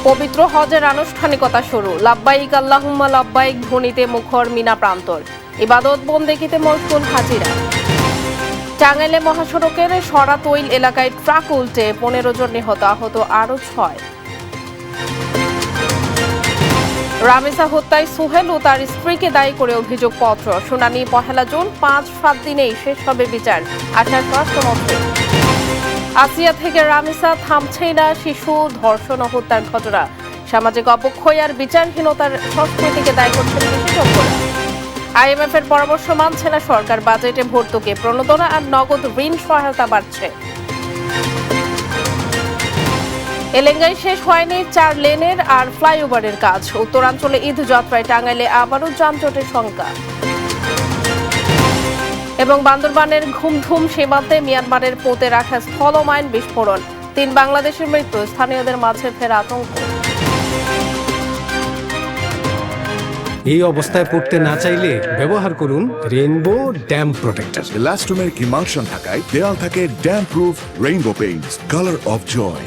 পবিত্র হজের আনুষ্ঠানিকতা শুরু। লাব্বাইক আল্লাহুম্মা লাব্বাইক ধ্বনিতে মুখর মিনা প্রান্তর। ইবাদত বন্দেগীতে মশগুল হাজিরা। টাঙ্গাইলে মহাসড়কের সরাতৈল এলাকায় ট্রাক উল্টে 15 জন নিহত, আহত আরো 6। রামেসা হত্যায় সোহেল ও তার স্ত্রীকে দায়ী করে অভিযোগপত্র। শুনানি 1 জুন। 5-7 দিনেই শেষ হবে বিচার, আশায় স্বরাষ্ট্রমন্ত্রী। আসিয়া থেকে রামেসা থামছেই না শিশু ধর্ষণ ও হত্যার ঘটনা। সামাজিক অবক্ষয় আর বিচারহীনতার সংস্কৃতিকে দায়ী করছেন বিশেষজ্ঞরা। আইএমএফ এর পরামর্শ মানছে না সরকার, বাজেটে ভর্তুকি, প্রণোদনা আর নগদ ঋণ সহায়তা বাড়ছে। এলেঙ্গায় শেষ হয়নি 4 লেনের আর ফ্লাইওভারের কাজ। উত্তরাঞ্চলে ঈদ যাত্রায় টাঙ্গাইলে আবারও যানজটের শঙ্কা। এবং বান্দরবানের ঘুমধুম সীমান্তে মিয়ানমারের পোতে রাখা স্থলমাইন বিস্ফোরণ। 3 বাংলাদেশের মৃত্যু, স্থানীয়দের মাঝে ফেরা আতঙ্ক। এই অবস্থায় পড়তে না চাইলে ব্যবহার করুন rainbow damp protector. Elastomer emulsion থাকায় দেয়াল থাকে damp proof rainbow paints, colour of joy.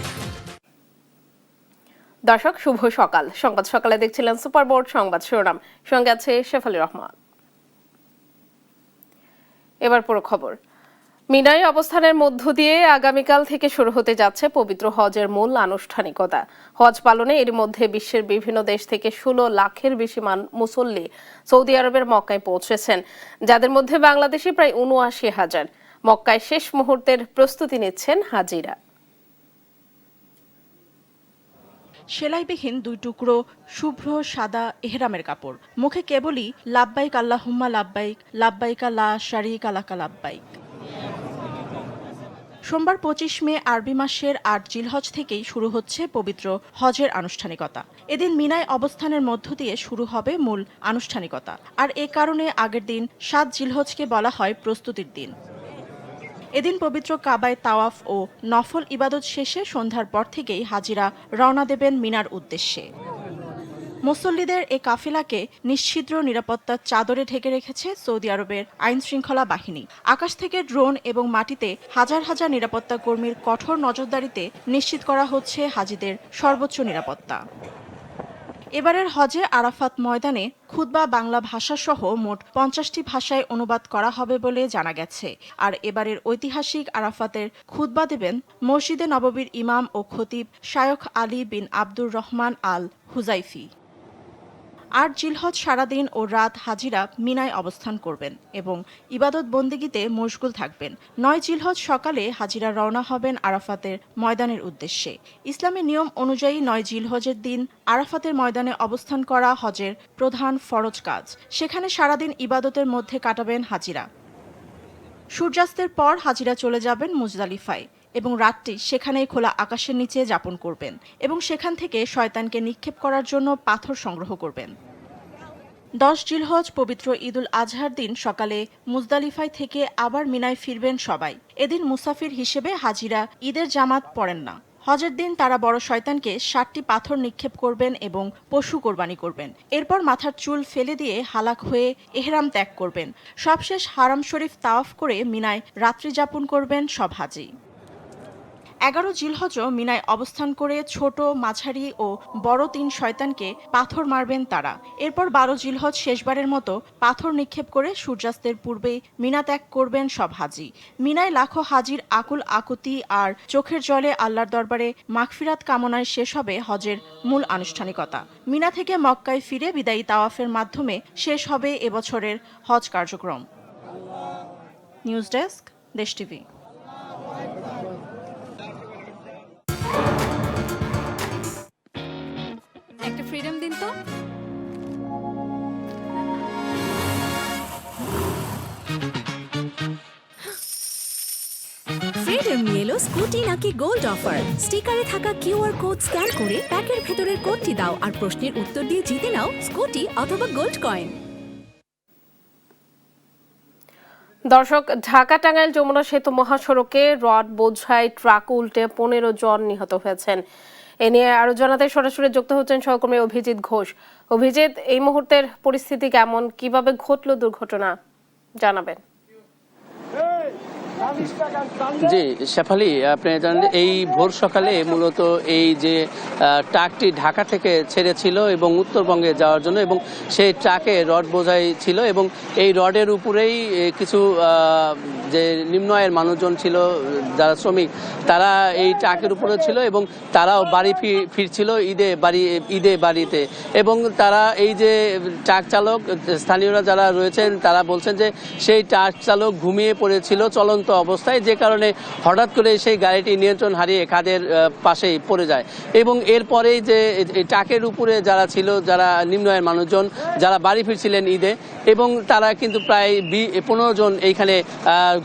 দর্শক, শুভ সকাল। সংবাদ সকালে দেখছিলেন সুপার বোর্ড সংবাদ শিরোনাম, সঙ্গে আছে শেফালি রহমান। এবার পুরো খবর। মিনায় অবস্থানের মধ্য দিয়ে আগামীকাল থেকে শুরু হতে যাচ্ছে পবিত্র হজের মূল আনুষ্ঠানিকতা। হজ পালনে এর মধ্যে বিশ্বের বিভিন্ন দেশ থেকে 16 লাখের বেশি মুসল্লি সৌদি আরবের মক্কায় পৌঁছেছেন, যাদের মধ্যে বাংলাদেশি প্রায় ৭৯,০০০। মক্কায় শেষ মুহূর্তের প্রস্তুতি নিচ্ছেন হাজিরা। সেলাইবিহীন 2 টুকরো শুভ্র সাদা এহরামের কাপড়, মুখে কেবলই লাব্বাইক আল্লাহুম্মা লাব্বাইক, লাব্বাইকা লা শারীকা লাকা লাব্বাইক। সোমবার 25 মে আরবি মাসের 8 জিলহজ থেকেই শুরু হচ্ছে পবিত্র হজের আনুষ্ঠানিকতা। এদিন মিনায় অবস্থানের মধ্য দিয়ে শুরু হবে মূল আনুষ্ঠানিকতা। আর এ কারণে আগের দিন 7 জিলহজকে বলা হয় প্রস্তুতির দিন। এদিন পবিত্র কাবায় তাওয়াফ ও নফল ইবাদত শেষে সন্ধ্যার পর থেকেই হাজিরা রওনা দেবেন মিনার উদ্দেশ্যে। মুসল্লিদের এ কাফেলাকে নিশ্ছিদ্র নিরাপত্তার চাদরে ঢেকে রেখেছে সৌদি আরবের আইন শৃঙ্খলা বাহিনী। আকাশ থেকে ড্রোন এবং মাটিতে হাজার হাজার নিরাপত্তা কর্মীর কঠোর নজরদারিতে নিশ্চিত করা হচ্ছে হাজিদের সর্বোচ্চ নিরাপত্তা। এবারের হজে আরাফাত ময়দানে খুতবা বাংলা ভাষাসহ মোট 50টি ভাষায় অনুবাদ করা হবে বলে জানা গেছে। আর এবারের ঐতিহাসিক আরাফাতের খুতবা দেবেন মসজিদে নববীর ইমাম ও খতিব শায়খ আলী বিন আব্দুর রহমান আল হুজাইফি। 8 জিলহজ সারাদিন ও রাত হাজিরা মিনায় অবস্থান করবেন এবং ইবাদত বন্দেগীতে মশগুল থাকবেন। 9 জিলহজ সকালে হাজিরা রওনা হবেন আরাফাতের ময়দানের উদ্দেশ্যে। ইসলামী নিয়ম অনুযায়ী 9 জিলহজের দিন আরাফাতের ময়দানে অবস্থান করা হজের প্রধান ফরজ কাজ। সেখানে সারাদিন ইবাদতের মধ্যে কাটাবেন হাজিরা। সূর্যাস্তের পর হাজিরা চলে যাবেন মুজদালিফায় এবং রাতটি সেখানেই খোলা আকাশের নিচে যাপন করবেন এবং সেখান থেকে শয়তানকে নিক্ষেপ করার জন্য পাথর সংগ্রহ করবেন। 10 জিলহজ পবিত্র ঈদুল আজহার দিন সকালে মুজদালিফায় থেকে আবার মিনায় ফিরবেন সবাই। এদিন মুসাফির হিসেবে হাজিরা ঈদের জামাত পড়েন না। হজের দিন তারা বড় শয়তানকে 7টি পাথর নিক্ষেপ করবেন এবং পশু কোরবানি করবেন। এরপর মাথার চুল ফেলে দিয়ে হালাক হয়ে এহরাম ত্যাগ করবেন। সবশেষ হারাম শরীফ তাওয়াফ করে মিনায় রাত্রি যাপন করবেন সব হাজি। 11 জিলহজও মিনায় অবস্থান করে ছোট, মাঝারি ও বড় 3 শয়তানকে পাথর মারবেন তারা। এরপর 12 জিলহজ শেষবারের মতো পাথর নিক্ষেপ করে সূর্যাস্তের পূর্বেই মিনা ত্যাগ করবেন সব হাজি। মিনায় লাখো হাজির আকুল আকুতি আর চোখের জলে আল্লাহর দরবারে মাগফিরাত কামনায় শেষ হবে হজের মূল আনুষ্ঠানিকতা। মিনা থেকে মক্কায় ফিরে বিদায়ী তাওয়াফের মাধ্যমে শেষ হবে এবছরের হজ কার্যক্রম। নিউজ ডেস্ক, দেশ টিভি। ফ্রিডম দিন তো। ফ্রিডম নিয়ে এলো স্কুটি নাকি গোল্ড অফার। স্টিকারে থাকা কিউআর কোড স্ক্যান করে প্যাকের ভেতরের কোডটি দাও আর প্রশ্নের উত্তর দিয়ে জিতে নাও স্কুটি অথবা গোল্ড কয়েন। দর্শক, ঢাকা টাঙ্গাইল যমুনা সেতু মহাসড়কে রড বোঝাই ট্রাক উল্টে 15 জন নিহত হয়েছেন। এ নিয়ে আরো জানাতে সরাসরি যুক্ত হচ্ছেন সহকর্মী অভিজিৎ ঘোষ। অভিজিৎ, এই মুহূর্তের পরিস্থিতি কেমন, কিভাবে ঘটলো দুর্ঘটনা, জানাবেন। জি শেফালি, আপনি জানেন এই ভোর সকালে মূলত এই যে ট্রাকটি ঢাকা থেকে ছেড়েছিল এবং উত্তরবঙ্গে যাওয়ার জন্য, এবং সেই ট্রাকে রড বোঝাই ছিল এবং এই রডের উপরেই কিছু যে নিম্ন আয়ের মানুষজন ছিল যারা শ্রমিক, তারা এই ট্রাকের উপরে ছিল এবং তারাও বাড়ি ফিরছিল ঈদে বাড়িতে। এবং তারা এই যে ট্রাক চালক, স্থানীয়রা যারা রয়েছেন তারা বলছেন যে সেই ট্রাক চালক ঘুমিয়ে পড়েছিল চলন্ত অবস্থায়, যে কারণে হঠাৎ করে সেই গাড়িটি নিয়ন্ত্রণ হারিয়ে খাদের পাশেই পড়ে যায়। এবং এরপরেই যে ট্রাকের উপরে যারা ছিল, যারা নিম্ন আয়ের মানুষজন যারা বাড়ি ফিরছিলেন ঈদে, এবং তারা কিন্তু প্রায় 15 জন এইখানে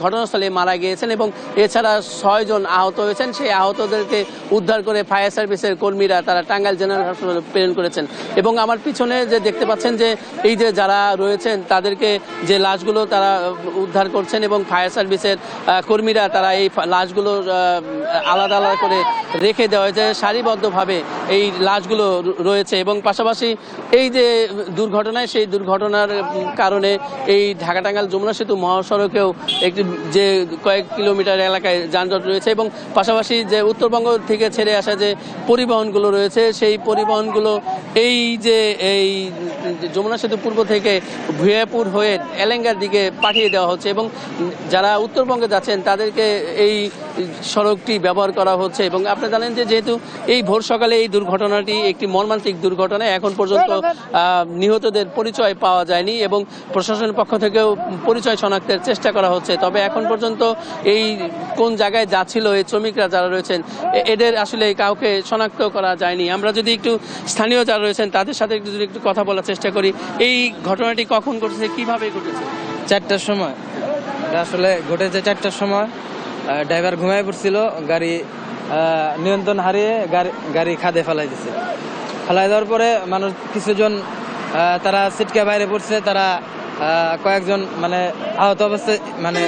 ঘটনাস্থলে মারা গিয়েছেন এবং এছাড়া 6 জন আহত হয়েছেন। সেই আহতদেরকে উদ্ধার করে ফায়ার সার্ভিসের কর্মীরা তারা টাঙ্গাইল জেনারেল হাসপাতালে প্রেরণ করেছেন। এবং আমার পিছনে যে দেখতে পাচ্ছেন যে এই যে যারা রয়েছেন তাদেরকে যে লাশগুলো তারা উদ্ধার করছেন এবং ফায়ার সার্ভিসের কর্মীরা তারা এই লাশগুলো আলাদা আলাদা করে রেখে দেওয়া হয়েছে, সারিবদ্ধভাবে এই লাশগুলো রয়েছে। এবং পাশাপাশি এই যে দুর্ঘটনায়, সেই দুর্ঘটনার কারণে এই ঢাকা টাঙ্গাইল যমুনা সেতু মহাসড়কেও একটি যে কয়েক কিলোমিটার এলাকায় যানজট রয়েছে। এবং পাশাপাশি যে উত্তরবঙ্গ থেকে ছেড়ে আসা যে পরিবহনগুলো রয়েছে, সেই পরিবহনগুলো এই যে এই যমুনা সেতু পূর্ব থেকে ভুয়াপুর হয়ে এলেঙ্গার দিকে পাঠিয়ে দেওয়া হচ্ছে এবং যারা উত্তরবঙ্গে যাচ্ছেন তাদেরকে এই সড়কটি ব্যবহার করা হচ্ছে। এবং আপনারা জানেন যে যেহেতু এই ভোর সকালে এই দুর্ঘটনাটি একটি মর্মান্তিক দুর্ঘটনা, এখন পর্যন্ত নিহতদের পরিচয় পাওয়া যায়নি এবং প্রশাসনের পক্ষ থেকেও পরিচয় শনাক্তের চেষ্টা করা হচ্ছে। তবে এখন পর্যন্ত এই কোন জায়গায় যাচ্ছিল এই শ্রমিকরা যারা রয়েছেন এদের আসলে কাউকে শনাক্ত করা যায়নি। আমরা যদি একটু স্থানীয় যারা রয়েছেন তাদের সাথে যদি একটু কথা বলার চেষ্টা করি, এই ঘটনাটি কখন ঘটেছে, কিভাবে ঘটেছে? 4টার সময় আসলে ঘটেছে। 4টার সময় ড্রাইভার ঘুমায় পড়ছিল, গাড়ি নিয়ন্ত্রণ হারিয়ে গাড়ি খাদে ফেলাই দিছে। ফেলাই দেওয়ার পরে মানুষ কিছুজন তারা সিটকে বাইরে পড়ছে, তারা কয়েকজন মানে আহত অবস্থায় মানে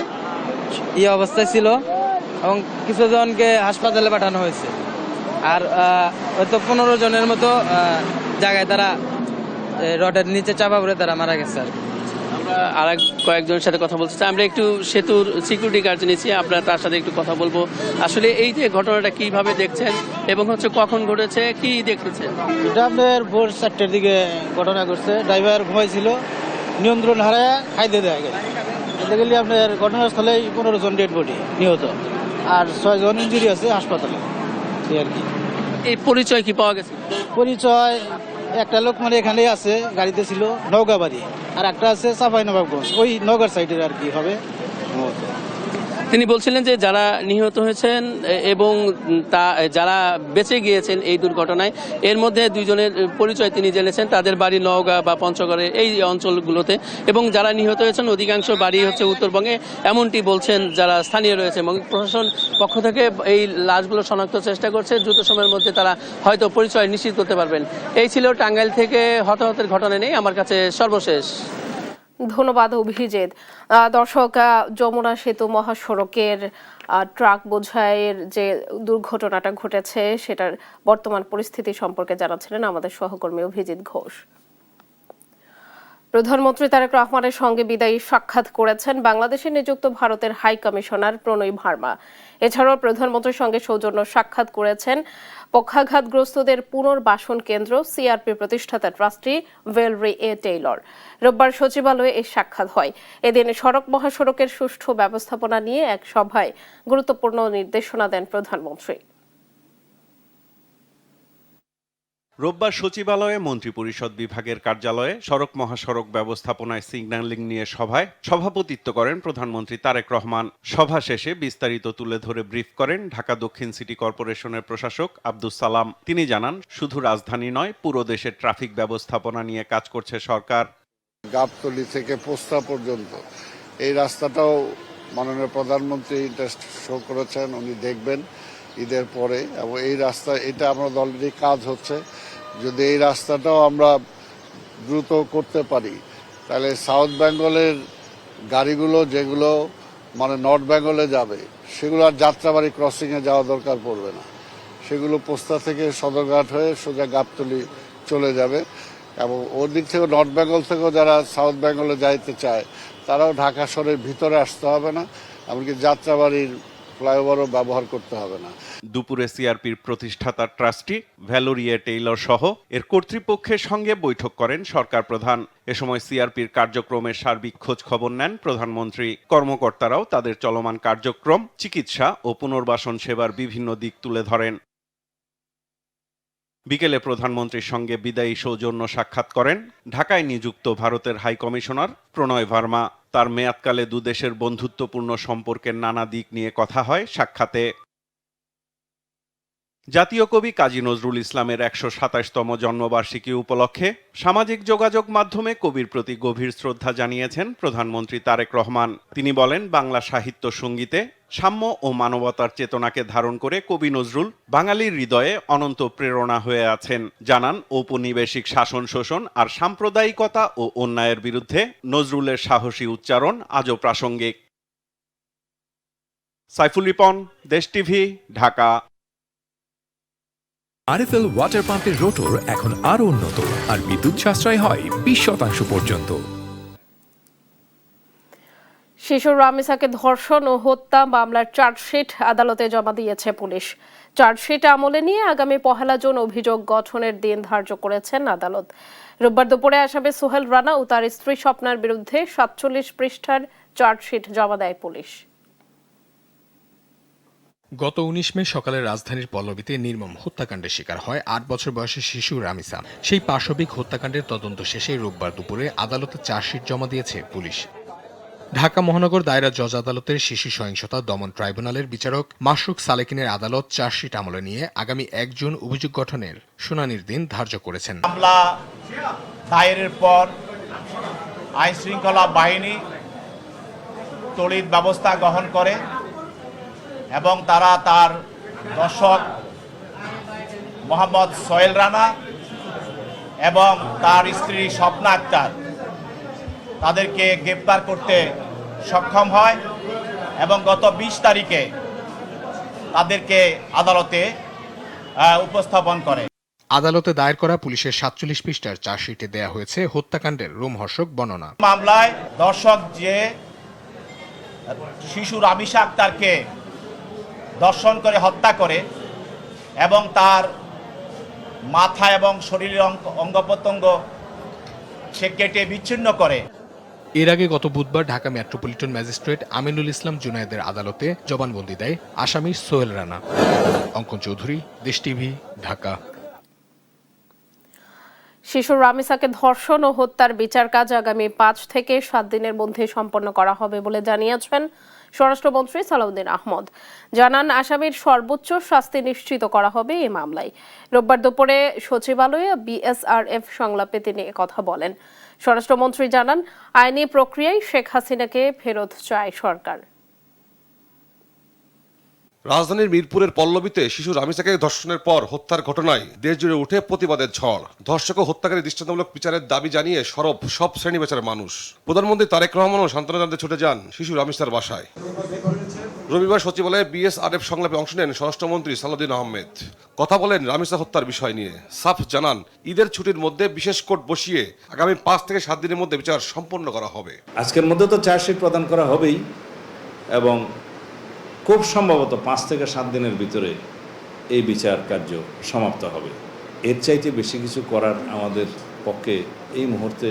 অবস্থায় ছিল এবং কিছুজনকে হাসপাতালে পাঠানো হয়েছে। আর হয়তো 15 জনের মতো জায়গায় তারা রডের নিচে চাপা পড়ে তারা মারা গেছে। আমরা আর কয়েকজনের সাথে কথা বলতে চাই। আমরা একটু সেতুর সিকিউরিটি গার্ড নিয়েছি, আমরা তার সাথে একটু কথা বলবো। আসলে এই যে ঘটনাটা কিভাবে দেখছেন এবং কখন ঘটেছে, কি দেখেছেন? এটা আপনার ভোর 4টার দিকে ঘটনা ঘটছে। ড্রাইভার ঘুমাইছিল, নিয়ন্ত্রণ হারায় খাইতে দেওয়া গেছে। এতে গেলে আপনার ঘটনাস্থলে 15 জন ডেড বডি নিহত আর 6 জন ইঞ্জুরি আছে হাসপাতালে। এই আর কি। এই পরিচয় কি পাওয়া গেছে? পরিচয় একটা লোক মানে এখানেই আছে, গাড়িতে ছিল, নওগাঁবাড়ি, আর একটা আছে চাঁপাইনবাবগঞ্জ, ওই নগর সাইডের আর কি হবে। তিনি বলছিলেন যে যারা নিহত হয়েছেন এবং যারা বেঁচে গিয়েছেন এই দুর্ঘটনায়, এর মধ্যে 2 জনের পরিচয় তিনি জেনেছেন, তাদের বাড়ি নওগাঁ বা পঞ্চগড়ের এই অঞ্চলগুলোতে, এবং যারা নিহত হয়েছেন অধিকাংশ বাড়ি হচ্ছে উত্তরবঙ্গে, এমনটি বলছেন যারা স্থানীয় রয়েছে। এবং প্রশাসন পক্ষ থেকে এই লাশগুলো শনাক্ত চেষ্টা করছে, দ্রুত সময়ের মধ্যে তারা হয়তো পরিচয় নিশ্চিত করতে পারবেন। এই ছিল টাঙ্গাইল থেকে হতাহতের ঘটনা নেই আমার কাছে সর্বশেষ। ধন্যবাদ অভিজিৎ। দর্শক, যমুনা সেতু মহাসড়কের ট্রাক বোঝাইয়ের যে দুর্ঘটনাটা ঘটেছে সেটার বর্তমান পরিস্থিতি সম্পর্কে জানাচ্ছিলেন আমাদের সহকর্মী অভিজিৎ ঘোষ। প্রধানমন্ত্রী তারেক রহমানের সঙ্গে বিদায়ী সাক্ষাৎ করেছেন বাংলাদেশে নিযুক্ত ভারতের হাই কমিশনার প্রণয় ভার্মা। এছাড়াও প্রধানমন্ত্রীর সঙ্গে সৌজন্য সাক্ষাৎ করেছেন পক্ষাঘাতগ্রস্তদের পুনর্বাসন কেন্দ্র সিআরপি প্রতিষ্ঠাতা ট্রাস্টি ভেলরি এ টেইলর। রোববার সচিবালয়ে এই সাক্ষাৎ হয়। এদিন সড়ক মহাসড়কের সুষ্ঠু ব্যবস্থাপনা নিয়ে এক সভায় গুরুত্বপূর্ণ নির্দেশনা দেন প্রধানমন্ত্রী। রোববার সচিবালয়ে মন্ত্রিপরিষদ বিভাগের কার্যালয়ে সড়ক মহাসড়ক ব্যবস্থাপনায় সিগন্যালিং নিয়ে সভায় সভাপতিত্ব করেন প্রধানমন্ত্রী তারেক রহমান। সভা শেষে বিস্তারিত তুলে ধরে ব্রিফ করেন ঢাকা দক্ষিণ সিটি কর্পোরেশনের প্রশাসক আব্দুস সালাম। তিনি জানান, শুধু রাজধানী নয়, পুরো দেশের ট্রাফিক ব্যবস্থাপনা নিয়ে কাজ করছে সরকার। গাবতলী থেকে পোস্তা পর্যন্ত এই রাস্তাটাও মাননীয় প্রধানমন্ত্রী ইন্টারেস্ট শো করেছেন, উনি দেখবেন ঈদের পরে। এবং এই রাস্তা এটা আমাদের অলরেডি কাজ হচ্ছে। যদি এই রাস্তাটাও আমরা দ্রুত করতে পারি তাহলে সাউথ বেঙ্গলের গাড়িগুলো যেগুলো মানে নর্থ বেঙ্গলে যাবে সেগুলো আর যাত্রাবাড়ি ক্রসিংয়ে যাওয়া দরকার পড়বে না। সেগুলো পোস্তা থেকে সদরঘাট হয়ে সোজা গাবতলী চলে যাবে। এবং ওর দিক থেকে নর্থ বেঙ্গল থেকেও যারা সাউথ বেঙ্গলে যাইতে চায় তারাও ঢাকা শহরের ভিতরে আসতে হবে না, এমনকি যাত্রাবাড়ির ফ্লাইওভারও ব্যবহার করতে হবে না। দুপুরে সিআরপির প্রতিষ্ঠাতা ট্রাস্টি ভ্যালোরিয়া টেইলর সহ এর কর্তৃপক্ষের সঙ্গে বৈঠক করেন সরকার প্রধান। এ সময় সিআরপির কার্যক্রমের সার্বিক খোঁজ খবর নেন প্রধানমন্ত্রী। কর্মকর্তারাও তাদের চলমান কার্যক্রম, চিকিৎসা ও পুনর্বাসন সেবার বিভিন্ন দিক তুলে ধরেন। বিকেলে প্রধানমন্ত্রীর সঙ্গে বিদায়ী সৌজন্য সাক্ষাৎ করেন ঢাকায় নিযুক্ত ভারতের হাই কমিশনার প্রণয় ভার্মা। তার মেয়াদকালে দুদেশের বন্ধুত্বপূর্ণ সম্পর্কের নানা দিক নিয়ে কথা হয় সাক্ষাতে। জাতীয় কবি কাজী নজরুল ইসলামের ১২৭তম জন্মবার্ষিকী উপলক্ষে সামাজিক যোগাযোগ মাধ্যমে কবির প্রতি গভীর শ্রদ্ধা জানিয়েছেন প্রধানমন্ত্রী তারেক রহমান। তিনি বলেন, বাংলা সাহিত্য সঙ্গীতে সাম্য ও মানবতার চেতনাকে ধারণ করে কবি নজরুল বাঙালির হৃদয়ে অনন্ত প্রেরণা হয়ে আছেন। জানান, ঔপনিবেশিক শাসন শোষণ আর সাম্প্রদায়িকতা ও অন্যায়ের বিরুদ্ধে নজরুলের সাহসী উচ্চারণ আজও প্রাসঙ্গিক। সাইফুল রিপন, দেশ টিভি, ঢাকা। আরএফএল ওয়াটার পাম্পের রোটর এখন আরো উন্নত আর বিদ্যুৎ সাশ্রয় হয় 20% পর্যন্ত। শিশু রামিসাকে ধর্ষণ ও হত্যা মামলার চার্জশিট আদালতে জমা দিয়েছে পুলিশ। চার্জশিট আমলে নিয়ে আগামী 1 জুন অভিযোগ গঠনের দিন ধার্য করেছেন আদালত। রোববার দুপুরে আসামি সোহেল রানা ও তার স্ত্রী স্বপ্নার বিরুদ্ধে 47 পৃষ্ঠার চার্জশিট জমা দেয় পুলিশ। গত 19 মে সকালে রাজধানীর পল্লবীতে নির্মম হত্যাকাণ্ডের শিকার হয় 8 বছর বয়সী শিশু রামিসা। সেই পাশবিক হত্যাকাণ্ডের তদন্ত শেষে রোববার দুপুরে আদালতে চার্জশিট জমা দিয়েছে পুলিশ। ঢাকা মহানগর দায়রা জজ আদালতের শিশু সহিংসতা দমন ট্রাইব্যুনালের বিচারক মাশরুক সালেকিনের আদালত চার্জশিট আমলে নিয়ে আগামী 1 জুন অভিযোগ গঠনের শুনানির দিন ধার্য করেছেন। মামলা দায়েরের পর আইন শৃঙ্খলা বাহিনী তড়িৎ ব্যবস্থা গ্রহণ করে এবং তারা তার দর্শক মোহাম্মদ সোহেল রানা এবং তার স্ত্রী স্বপ্না আক্তার তাদেরকে গ্রেপ্তার করতে সক্ষম হয় এবং গত 20 তারিখে তাদেরকে আদালতে উপস্থাপন করে। আদালতে দায়ের করা পুলিশের 47 পৃষ্ঠার চার্জশিটে দেয়া হয়েছে হত্যাকাণ্ডের রোমহর্ষক বর্ণনা। মামলায় দর্শক যে শিশু রামিসা আক্তারকে দর্শন করে হত্যা করে এবং তার মাথা এবং শরীরের অঙ্গ প্রত্যঙ্গ সে কেটে বিচ্ছিন্ন করে। এর আগে গত বুধবার ঢাকা মেট্রোপলিটন ম্যাজিস্ট্রেট আমিনুল ইসলাম জুনায়েদের আদালতে জবানবন্দি দেয় আসামি সোহেল রানা। অঙ্কন চৌধুরী, দেশ টিভি, ঢাকা। শিশু রামিসাকে ধর্ষণ ও হত্যার বিচার কাজ আগামী 5 থেকে 7 দিনের মধ্যে সম্পন্ন করা হবে বলে জানিয়েছেন স্বরাষ্ট্রমন্ত্রী সালাউদ্দিন আহমদ। জানান, আসামির সর্বোচ্চ শাস্তি নিশ্চিত করা হবে এই মামলায়। রোববার দুপুরে সচিবালয়ে বিএসআরএফ সংলাপে তিনি কথা বলেন। স্বরাষ্ট্রমন্ত্রী জানান, আইনি প্রক্রিয়ায় শেখ হাসিনাকে ফেরত চায় সরকার। রাজধানীর মিরপুরের পল্লবীতে শিশু রামিসাকে ধর্ষণের পর হত্যার ঘটনায় দেশ জুড়ে উঠে প্রতিবাদের ঝড়। ধর্ষক ও হত্যাকারী দৃষ্টান্তমূলক বিচারের দাবি জানিয়ে সরব সব শ্রেণী পেশার মানুষ। প্রধানমন্ত্রী তারেক রহমানও সান্ত্বনা জানাতে ছুটে যান শিশু রামিসার বাসায়। রবিবার সচিবালয়ে বিএসআরএফ সংলাপে অংশ নেন স্বরাষ্ট্রমন্ত্রী সালাউদ্দিন আহমেদ। কথা বলেন রামিসা হত্যার বিষয় নিয়ে। সাফ জানান, ঈদের ছুটির মধ্যে বিশেষ কোর্ট বসিয়ে আগামী 5 থেকে 7 দিনের মধ্যে বিচার সম্পন্ন করা হবে। আজকের মধ্যে তো চার্জশিট প্রদান করা হবেই এবং খুব সম্ভবত 5 থেকে 7 দিনের ভিতরে এই বিচার কার্য সমাপ্ত হবে। এর চাইতে বেশি কিছু করার আমাদের পক্ষে এই মুহূর্তে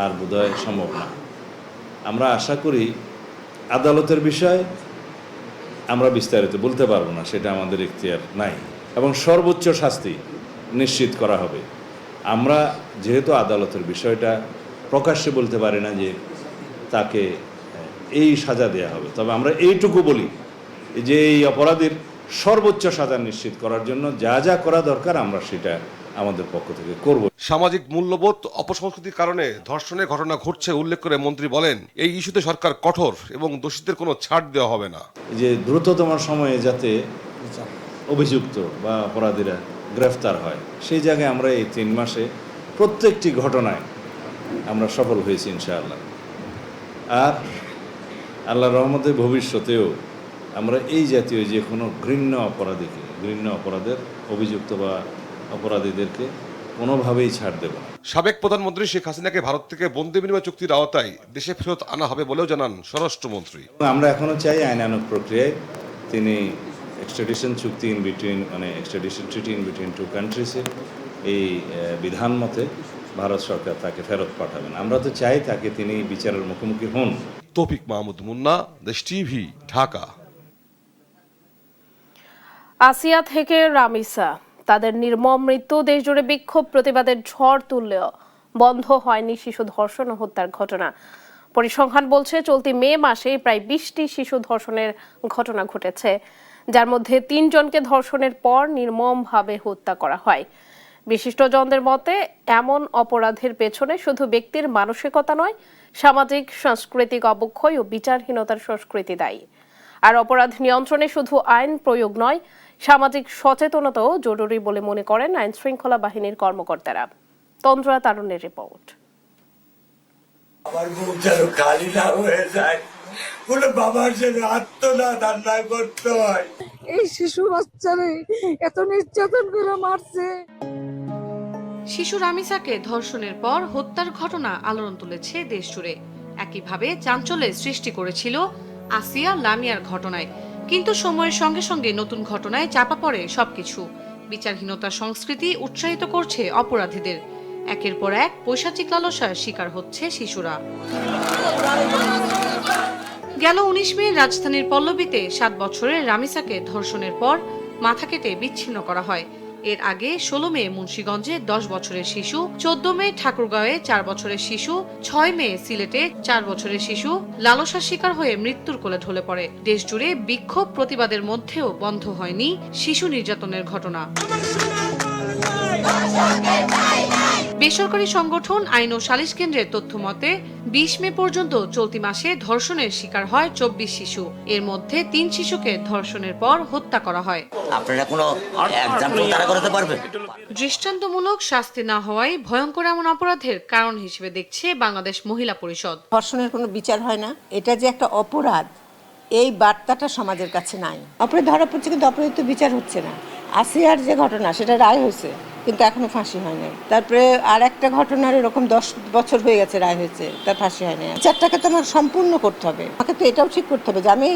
আর বোধহয় সম্ভব না। আমরা আশা করি আদালতের বিষয় আমরা বিস্তারিত বলতে পারবো না, সেটা আমাদের এখতিয়ার নাই, এবং সর্বোচ্চ শাস্তি নিশ্চিত করা হবে। আমরা যেহেতু আদালতের বিষয়টা প্রকাশ্যে বলতে পারি না যে তাকে এই সাজা দেয়া হবে, তবে আমরা এইটুকু বলি যে এই অপরাধীর সর্বোচ্চ সাজা নিশ্চিত করার জন্য যা যা করা দরকার আমরা সেটা আমাদের পক্ষ থেকে করব। সামাজিক মূল্যবোধ অপসংস্কৃতির কারণে ধর্ষণের ঘটনা ঘটছে উল্লেখ করে মন্ত্রী বলেন, এই ইস্যুতে সরকার কঠোর এবং দোষীদের কোনো ছাড় দেওয়া হবে না। যে দ্রুততম সময়ে যাতে অভিযুক্ত বা অপরাধীরা গ্রেফতার হয়, সেই জায়গায় আমরা এই 3 মাসে প্রত্যেকটি ঘটনায় আমরা সফল হয়েছি ইনশাআল্লাহ। আর আল্লাহর রহমতে ভবিষ্যতেও আমরা এই জাতীয় যে কোনো ঘৃণ্য অপরাধীকে, ঘৃণ্য অপরাধের অভিযুক্ত বা অপরাধীদেরকে কোনোভাবেই ছাড় দেব না। সাবেক প্রধানমন্ত্রী শেখ হাসিনাকে ভারত থেকে বন্দি বিনিময় চুক্তির আওতায় দেশে ফেরত আনা হবে বলেও জানান স্বরাষ্ট্রমন্ত্রী। আমরা এখনো চাই আইনানুগ প্রক্রিয়ায় তিনি এক্সট্রাডিশন চুক্তি ইন বিটুইন মানে extradition treaty in between two কান্ট্রিজে এই বিধান মতে ভারত সরকার তাকে ফেরত পাঠাবেন। আমরা তো চাই তাকে তিনি বিচারের মুখোমুখি হন। তৌফিক মাহমুদ মুন্না, দেশ টিভি, ঢাকা। আসিয়া থেকে রামিসা, তাদের নির্মম মৃত্যু দেশজুড়ে বিক্ষোভ প্রতিবাদের ঝড় তুললেও বন্ধ হয়নি শিশু ধর্ষণ ও হত্যার ঘটনা। পরিসংখ্যান বলছে চলতি মে মাসে প্রায় 20টি শিশু ধর্ষণের ঘটনা ঘটেছে, যার মধ্যে 3 জনকে ধর্ষণের পর নির্মমভাবে হত্যা করা হয়। বিশিষ্টজনদের মতে এমন অপরাধের পেছনে শুধু ব্যক্তির মানসিকতা নয়, সামাজিক সাংস্কৃতিক অবক্ষয় ও বিচারহীনতার সংস্কৃতি দায়ী। আর অপরাধ নিয়ন্ত্রণে শুধু আইন প্রয়োগ নয়, সামাজিক সচেতনতাও জরুরি বলে মনে করেন আইন শৃঙ্খলা বাহিনীর কর্মকর্তারা। তন্দ্রা তারুণ্যের রিপোর্ট। আমার মুখ যেন খালি না হয়ে যায়, কোনো বাবার যেন আত্মনাদ আর না করতে হয়। এই শিশু বাচ্চারে এত নির্যাতন করে মারছে। শিশু রামিসাকে ধর্ষণের পর হত্যার ঘটনা আলোড়ন তুলেছে দেশ জুড়ে। একইভাবে চাঞ্চল্যের সৃষ্টি করেছিল আসিয়া লামিয়ার ঘটনায়। কিন্তু সময়ের সঙ্গে সঙ্গে নতুন ঘটনায় চাপা পড়ে সবকিছু। বিচারহীনতার সংস্কৃতি উৎসাহিত করছে অপরাধীদের। একের পর এক পৈশাচিক লালসার শিকার হচ্ছে শিশুরা। গেল 19 মে রাজধানীর পল্লবীতে 7 বছরের রামিসাকে ধর্ষণের পর মাথা কেটে বিচ্ছিন্ন করা হয়। এর আগে 16 মে মুন্সিগঞ্জে 10 বছরের শিশু, 14 মে ঠাকুরগাঁওয়ে 4 বছরের শিশু, 6 মে সিলেটে 4 বছরের শিশু লালসার শিকার হয়ে মৃত্যুর কোলে ঢলে পড়ে। দেশজুড়ে বিক্ষোভ প্রতিবাদের মধ্যেও বন্ধ হয়নি শিশু নির্যাতনের ঘটনা। বেসরকারি সংগঠন আইন ও সালিশ কেন্দ্রের তথ্য মতে 20 মে পর্যন্ত চলতি মাসে ধর্ষণের শিকার হয় 24 শিশু। এর মধ্যে 3 শিশুকে ধর্ষণের পর হত্যা করা হয়। আপনারা কোনো এক্সাম্পল দ্বারা করতে পারবেন? দৃষ্টান্তমূলক শাস্তি না হওয়ায় ভয়ঙ্কর এমন অপরাধের কারণ হিসেবে দেখছে বাংলাদেশ মহিলা পরিষদ। ধর্ষণের কোনো বিচার হয় না, এটা যে একটা অপরাধ এই বার্তাটা সমাজের কাছে নাই। অপরাধ ধরা পড়ছে কিন্তু অপরাধ বিচার হচ্ছে না। আসিয়ার যে ঘটনা সেটা রায় হয়েছে কিন্তু এখনো ফাঁসি হয় নাই। তারপরে আর একটা ঘটনার এরকম 10 বছর হয়ে গেছে, রায় হয়েছে, তার ফাঁসি হয় নাই। বিচারটাকে তো আমার সম্পূর্ণ করতে হবে। আমাকে তো এটাও ঠিক করতে হবে যে আমি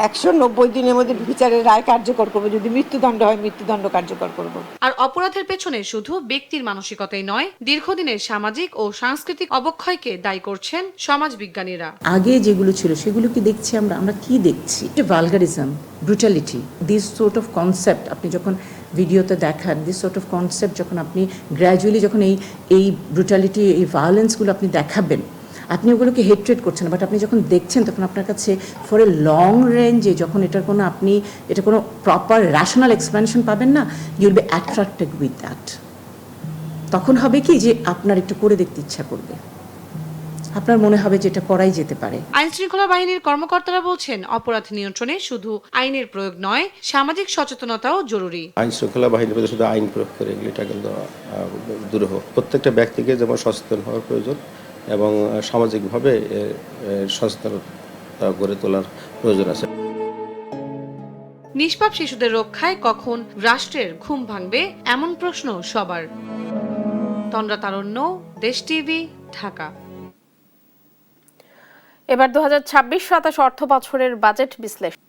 190 দিনের মধ্যে বিচারের রায় কার্যকর করবো। যদি মৃত্যুদণ্ড হয় মৃত্যুদণ্ড কার্যকর করবো। আর অপরাধের পেছনে শুধু ব্যক্তির মানসিকতাই নয়, দীর্ঘদিনের সামাজিক ও সাংস্কৃতিক অবক্ষয়কে দায়ী করছেন সমাজ বিজ্ঞানীরা। আগে যেগুলো ছিল সেগুলো কি দেখছি আমরা কি দেখছি? Vulgarism, brutality, this sort of concept আপনি যখন ভিডিওতে দেখান, দিস সোর্ট অফ কনসেপ্ট যখন আপনি গ্র্যাজুয়ালি যখন এই ব্রুটালিটি, এই ভায়োলেন্সগুলো আপনি দেখাবেন, আপনি ওগুলোকে হেট্রেট করছেন, বাট আপনি যখন দেখছেন তখন আপনার কাছে ফর এ লং রেঞ্জে যখন এটার কোনো আপনি এটা কোনো প্রপার র্যাশনাল এক্সপ্লেনেশন পাবেন না, you will be attracted with that. তখন হবে কি যে আপনার একটু করে দেখতে ইচ্ছা করবে, আপনার মনে হবে যে এটা করাই যেতে পারে। আইন শৃঙ্খলা বাহিনীর কর্মকর্তারা বলছেন অপরাধ নিয়ন্ত্রণে শুধু আইনের প্রয়োগ নয়, সামাজিক সচেতনতাও জরুরি। আইন শৃঙ্খলা বাহিনীর মধ্যে শুধু আইন প্রয়োগ করে এটা কিন্তু দুরূহ। প্রত্যেকটা ব্যক্তিকে যেমন সচেতন হওয়ার প্রয়োজন এবং সামাজিকভাবে সচেতনতা গড়ে তোলার প্রয়োজন আছে। নিষ্পাপ শিশুদের রক্ষায় কখন রাষ্ট্রের ঘুম ভাঙবে, এমন প্রশ্ন সবার। তন্দ্রা তারুণ্য, দেশ টিভি, ঢাকা। এবার 2026-27 অর্থ বছরের বাজেট বিশ্লেষণ।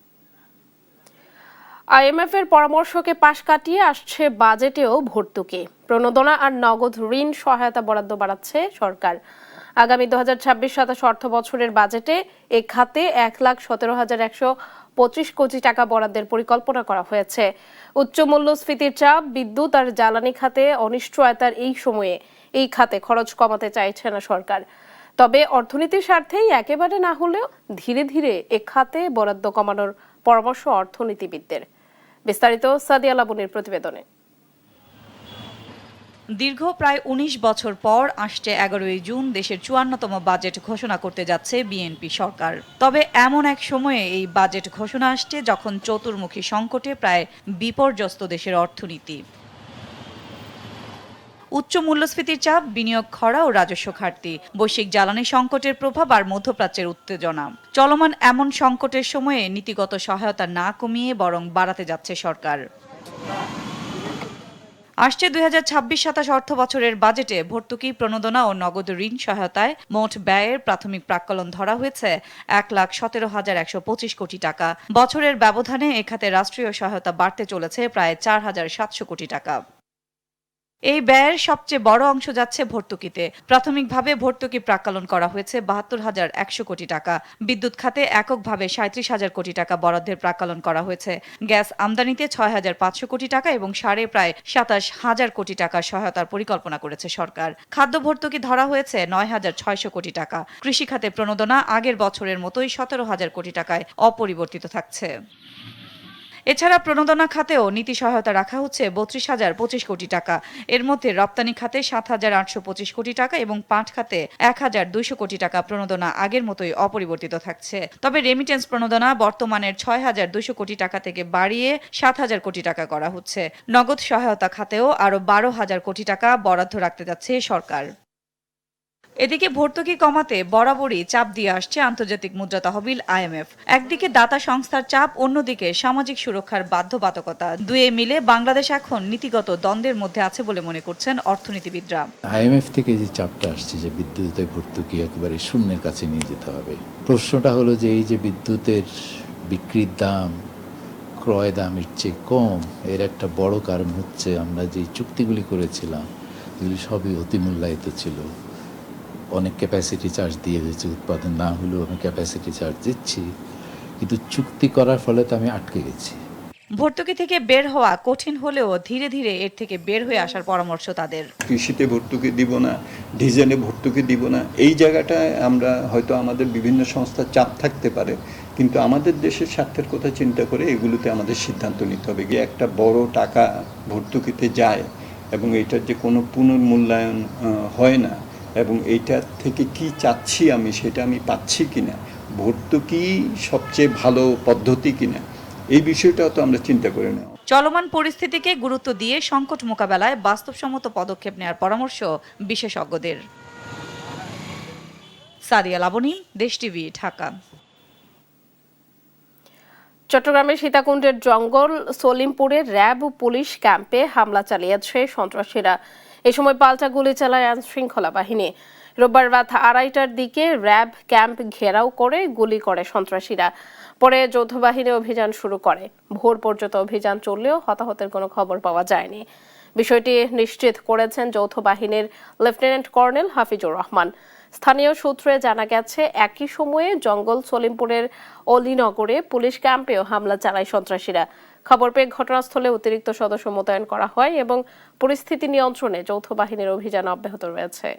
আইএমএফ এর পরামর্শকে পাশ কাটিয়ে আসছে বাজেটেও ভর্তুকি, প্রণোদনা আর নগদ ঋণ সহায়তা বরাদ্দ বাড়াচ্ছে সরকার। আগামী 2026-27 অর্থ বছরের বাজেটে এ খাতে 1,17,125 কোটি টাকা বরাদ্দের পরিকল্পনা করা হয়েছে। উচ্চ মূল্যস্ফীতির চাপ, বিদ্যুৎ আর জ্বালানি খাতে অনিশ্চয়তার এই সময়ে এই খাতে খরচ কমাতে চাইছে না সরকার। তবে অর্থনীতির স্বার্থেই একেবারে না হলেও ধীরে ধীরে এ খাতে বরাদ্দ কমানোর পরামর্শ অর্থনীতিবিদদের। বিস্তারিত সাদিয়া লাবনীর প্রতিবেদনে। দীর্ঘ প্রায় 19 বছর পর আসছে 11ই জুন দেশের 54তম বাজেট ঘোষণা করতে যাচ্ছে বিএনপি সরকার। তবে এমন এক সময়ে এই বাজেট ঘোষণা আসছে যখন চতুর্মুখী সংকটে প্রায় বিপর্যস্ত দেশের অর্থনীতি। উচ্চ মূল্যস্ফীতির চাপ, বিনিয়োগ খরা ও রাজস্ব ঘাটতি, বৈশ্বিক জ্বালানি সংকটের প্রভাব আর মধ্যপ্রাচ্যের উত্তেজনা। চলমান এমন সংকটের সময়ে নীতিগত সহায়তা না কমিয়ে বরং বাড়াতে যাচ্ছে সরকার। আসছে 2026-27 অর্থ বছরের বাজেটে ভর্তুকি, প্রণোদনা ও নগদ ঋণ সহায়তায় মোট ব্যয়ের প্রাথমিক প্রাক্কলন ধরা হয়েছে 1,17,125 কোটি টাকা। বছরের ব্যবধানে এ খাতে রাষ্ট্রীয় সহায়তা বাড়তে চলেছে প্রায় 4,700 কোটি টাকা। এই ব্যয়ের সবচেয়ে বড় অংশ যাচ্ছে ভর্তুকিতে। প্রাথমিকভাবে ভর্তুকি প্রাক্কলন করা হয়েছে 72,100 কোটি টাকা। বিদ্যুৎ খাতে এককভাবে 37,000 কোটি টাকা বরাদ্দের প্রাক্কলন করা হয়েছে। গ্যাস আমদানিতে 6,500 কোটি টাকা এবং সাড়ে প্রায় 27,000 কোটি টাকার সহায়তার পরিকল্পনা করেছে সরকার। খাদ্য ভর্তুকি ধরা হয়েছে 9,600 কোটি টাকা। কৃষি খাতে প্রণোদনা আগের বছরের মতোই 17,000 কোটি টাকায় অপরিবর্তিত থাকছে। এছাড়া প্রণোদনা খাতেও নীতি সহায়তা রাখা হচ্ছে 32,025 কোটি টাকা। এর মধ্যে রপ্তানি খাতে 7,825 কোটি টাকা এবং পাট খাতে 1,200 কোটি টাকা প্রণোদনা আগের মতোই অপরিবর্তিত থাকছে। তবে রেমিটেন্স প্রণোদনা বর্তমানের 6,200 কোটি টাকা থেকে বাড়িয়ে 7,000 কোটি টাকা করা হচ্ছে। নগদ সহায়তা খাতেও আরও 12,000 কোটি টাকা বরাদ্দ রাখতে যাচ্ছে সরকার। এদিকে ভর্তুকি কমাতে বরাবরই চাপ দিয়ে আসছে আন্তর্জাতিক মুদ্রা তহবিল IMF। একদিকে দাতা সংস্থার চাপ, অন্যদিকে সামাজিক সুরক্ষার বাধ্যবাধকতা, দুয়ে মিলে বাংলাদেশ এখন নীতিগত দ্বন্দ্বের মধ্যে আছে বলে মনে করছেন অর্থনীতিবিদরা। IMF থেকে যে চাপটা আসছে যে বিদ্যুতের ভর্তুকি একেবারে শূন্যের কাছে নিয়ে যেতে হবে, প্রশ্নটা হলো যে এই যে বিদ্যুতের বিক্রির দাম ক্রয় দামের চেয়ে কম, এর একটা বড় কারণ হচ্ছে আমরা যে চুক্তিগুলি করেছিলাম এগুলি সবই অতিমূল্যায়িত ছিল। অনেক ক্যাপাসিটি চার্জ দিয়ে হয়েছে, উৎপাদন না হলেও আমি ক্যাপাসিটি চার্জ দিচ্ছি, কিন্তু চুক্তি করার ফলে তো আমি আটকে গেছি। ভর্তুকি থেকে বের হওয়া কঠিন হলেও ধীরে ধীরে এর থেকে বের হয়ে আসার পরামর্শ তাদের। কৃষিতে ভর্তুকি দিব না, ডিজেলে ভর্তুকি দিব না, এই জায়গাটায় আমরা হয়তো আমাদের বিভিন্ন সংস্থার চাপ থাকতে পারে, কিন্তু আমাদের দেশের স্বার্থের কথা চিন্তা করে এগুলোতে আমাদের সিদ্ধান্ত নিতে হবে। গিয়ে একটা বড় টাকা ভর্তুকিতে যায় এবং এইটার যে কোনো পুনর্মূল্যায়ন হয় না এবং এইটার থেকে কি চাচ্ছি আমি সেটা আমি পাচ্ছি কিনা, ভর্তুকি সবচেয়ে ভালো পদ্ধতি কিনা, এই বিষয়টাও তো আমরা চিন্তা করে নেওয়া। চলমান পরিস্থিতিকে গুরুত্ব দিয়ে সংকট মোকাবেলায় বাস্তবসম্মত পদক্ষেপ নেওয়ার পরামর্শ বিশেষজ্ঞদের। সাদিয়া লাবনী, দেশ টিভি, ঢাকা। চট্টগ্রামের সীতাকুণ্ডের জঙ্গল সলিমপুরে র্যাব ও পুলিশ ক্যাম্পে হামলা চালিয়েছে সন্ত্রাসীরা। এ সময় পাল্টা গুলি চালায় আইনশৃঙ্খলা বাহিনী। রোববার রাত 2:30টার দিকে র্যাব ক্যাম্প ঘেরাও করে গুলি করে সন্ত্রাসীরা। পরে যৌথ বাহিনী অভিযান শুরু করে। ভোর পর্যন্ত অভিযান চললেও হতাহতের কোনো খবর পাওয়া যায়নি। বিষয়টি নিশ্চিত করেছেন যৌথ বাহিনীর লেফটেন্যান্ট কর্নেল হাফিজুর রহমান। স্থানীয় সূত্রে জানা গেছে, একই সময়ে জঙ্গল সলিমপুরের অলিনগরে পুলিশ ক্যাম্পেও হামলা চালায় সন্ত্রাসীরা। খবর পেয়ে ঘটনাস্থলে অতিরিক্ত সদস্য মোতায়েন করা হয় এবং পরিস্থিতি নিয়ন্ত্রণে যৌথ বাহিনীর অভিযান অব্যাহত রয়েছে।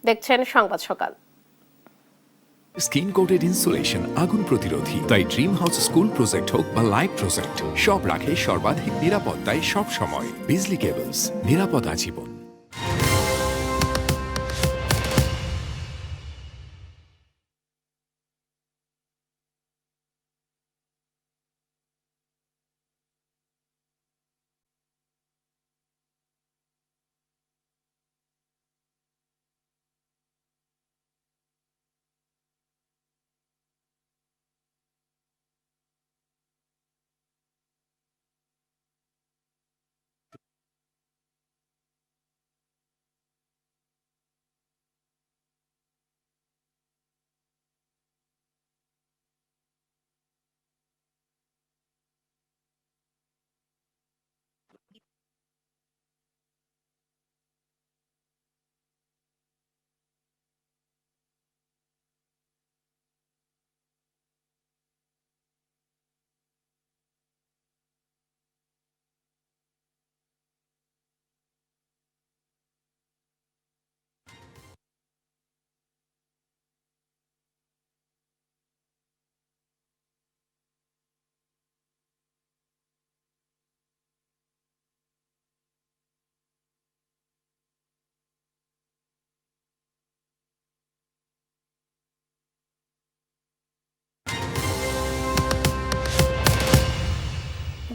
দেখছেন সংবাদ সকাল। স্কিন কোটেড ইনসুলেশন আগুন প্রতিরোধী, তাই ড্রিম হাউস স্কুল প্রজেক্ট হোক বা লাইফ প্রজেক্ট, সব রাখে সর্বাধিক নিরাপত্তায় সব সময়। বিজলি কেবলস, নিরাপদ আজীবন।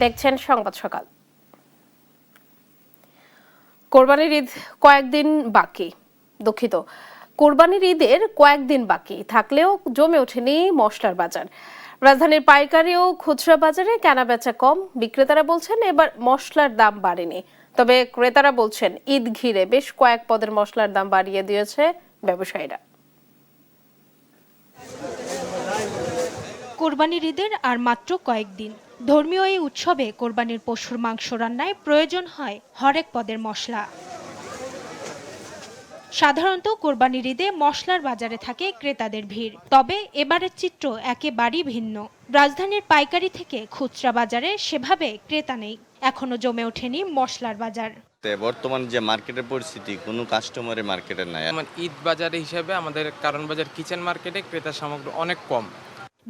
দেখছেন সংবাদ সকাল। কোরবানির ঈদ কয়েকদিন বাকি, কোরবানির ঈদের কয়েকদিন বাকি থাকলেও জমে ওঠেনি মশলার বাজার। রাজধানীর পাইকারি ও খুচরা বাজারে কেনাবেচা কম। বিক্রেতারা বলছেন এবার মশলার দাম বাড়েনি, তবে ক্রেতারা বলছেন ঈদ ঘিরে বেশ কয়েক পদের মশলার দাম বাড়িয়ে দিয়েছে ব্যবসায়ীরা। কোরবানির ঈদের আর মাত্র কয়েকদিন। ধর্মীয় এই উৎসবে কোরবানির পশুর মাংস রান্নায় প্রয়োজন হয় হরেক পদের মশলা। সাধারণত কোরবানির ঈদে মশলার বাজারে থাকে ক্রেতাদের ভিড়, তবে এবারের চিত্র একেবারেই ভিন্ন। রাজধানীর পাইকারি থেকে খুচরা বাজারে সেভাবে ক্রেতা নেই, এখনো জমে ওঠেনি মশলার বাজার। বর্তমান যে মার্কেটের পরিস্থিতি, কোনো কাস্টমারের মার্কেটে নাই। ঈদ বাজারে হিসাবে আমাদের কারণ বাজার কিচেন মার্কেটে ক্রেতা সামগ্রী অনেক কম।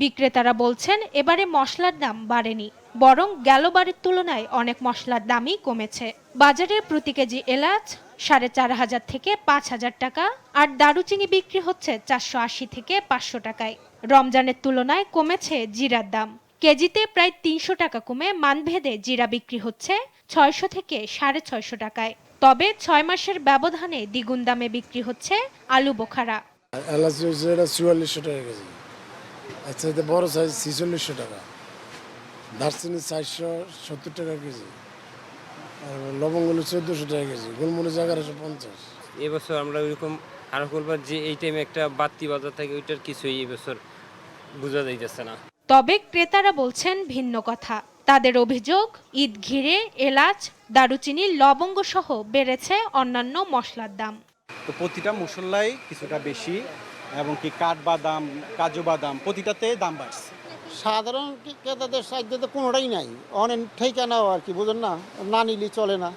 বিক্রেতারা বলছেন এবারে মশলার দাম বাড়েনি, বরং গেলবারের তুলনায় অনেক মশলার দামই কমেছে। বাজারে প্রতি কেজি এলাচ 4,500 থেকে 5,000 টাকা, আর দারুচিনি বিক্রি হচ্ছে 480 থেকে 500 টাকায়। রমজানের তুলনায় কমেছে জিরার দাম, কেজিতে প্রায় 300 টাকা কমে মানভেদে জিরা বিক্রি হচ্ছে 600 থেকে 650 টাকায়। তবে 6 মাসের ব্যবধানে দ্বিগুণ দামে বিক্রি হচ্ছে আলু বোখারা। এলাচ 4400 টাকা কেজি, আচ্ছা বড় সাইজ 4600 টাকা, দারচিনি 470 টাকা কেজি, আর লবঙ্গ 1400 টাকা কেজি, গোলমরিচ 1150। এবছর আমরা ওইরকম আরো করবার যে এই টাইমে একটা বাড়তি বাজার থাকে, ওইটার কিছুই এবছর বোঝা যাইতেছে না। তবে ক্রেতারা বলছেন ভিন্ন কথা। তাদের অভিযোগ ঈদ ঘিরে এলাচ, দারুচিনি, লবঙ্গ সহ বেড়েছে অন্যান্য মশলার দাম। তো প্রতিটা মশলাই কিছুটা বেশি, এবং কি কাঠবাদাম, কাজু বাদাম প্রতিটাতে দাম বাড়ছে। সাধারণ ক্রেতাদের সাধ্যতে কোনোটাই নাই, অনেক ঠিকানাও আর কি, বুঝেন না, না নিলে চলে না,